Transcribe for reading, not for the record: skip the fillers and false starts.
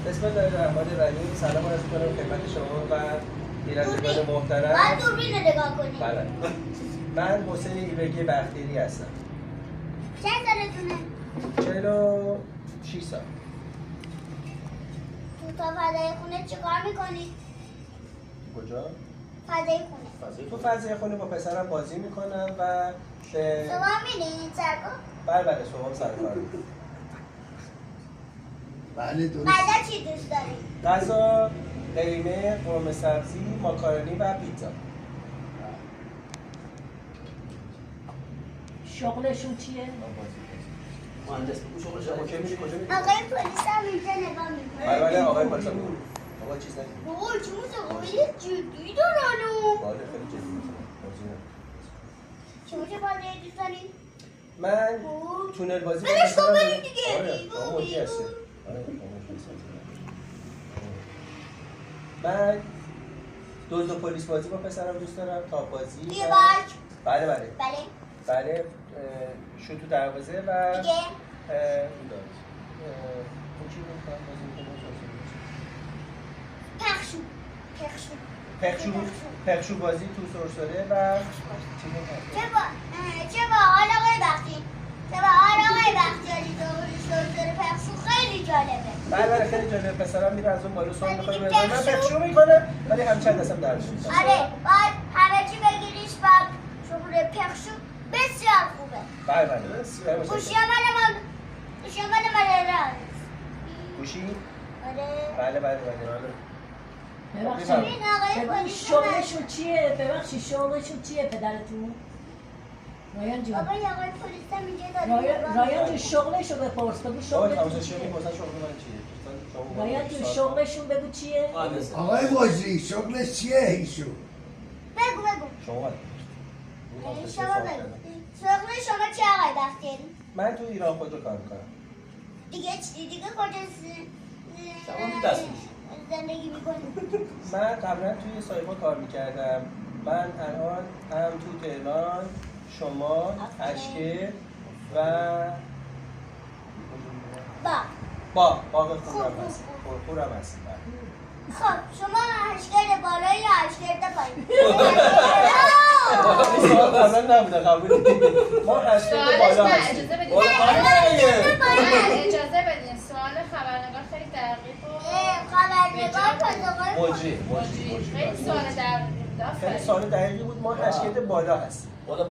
بسم الله الرحمن الرحیم. سلام عرض می‌کنم خدمت شما و بینندگان محترم. باید دوربین رو نگاه کنیم. بله. من حسین ایبگی بختیاری هستم. چند سالتونه؟ 46 سال. تو فضای خونه چیکار میکنی؟ کجا؟ فضای خونه. تو فضای خونه با پسرم بازی میکنم و به شما میرین سرکار؟ بله صبح سر کار میکنم. بله درست. غذا چی دوست داری؟ غذا قیمه، قرمه سبزی، ماکارونی و پیتزا. شغلشون چیه؟ مهندس بگو شغلش اوکی میشه کجا میری؟ آقای پلیس هم اینجا نگاه میکنه. بله آقای پلیس هم می‌بینی. آقا چیز نگید. بابا چه موسیقی جدی دارن. بله خیلی جدی می‌کنم. چه بازی دوست داری؟ من تونل بازی ولش کن بریم دیگه. آره شما موجی هستی. آره شما موجی هستی. من دزد و پلیس بازی با پسرم دوست دارم، تاپ بازی. یه باک. بله بله. شوت تو دروازه و دیگه؟ اون چی می‌خوام بازی می‌کنم؟ پخشو بازی تو سرسره و چی می‌خوام؟ چه با حال آقای بختیاری سرسره پخشو خیلی جالبه. بله خیلی جالب. پسرم میره از اون بالا سوال می‌خوره بزنه. من پخشو می‌کنم ولی همچنان دستم در میاد. آره باید همه چی بگیریش و شغل پخشو بسیار خوبه. بله گوشی مال من گوشی؟ آره. بله ببخشید شغلشون چیه پدرتون؟ رایان جون بابا یه آقای پلیس هم اینجا داره. رایان جون شغلشو بپرس بگو بابا شغلتون تماشا چیه؟ چی می‌پرسن شغل من چیه؟ رایان جون شغلشون بگو چیه؟ آقای مجری شغلش چیه ایشون؟ بگو شما شما بگو شغل شما چه آقای بختیاری؟ من تو ایران خودرو کار می‌کنم. دیگه کجا زندگی میکنی؟ من قبلا توی سایپا کار میکردم. من الان هم تو تهران، شمال، اشکه و باغ خورم هست. خورم هست. خب شما اشکال بالایی یا اشکال پایین؟ این سوال قبلا نبوده قبول دیگه. ما اشکال بالا هستیم. اجازه بدین سوال خبرنگار خیلی دقیق و خبرنگار مجری. خیلی سوال دقیقی بود. خیلی سوال دقیقی بود. ما اشکال بالا هستیم.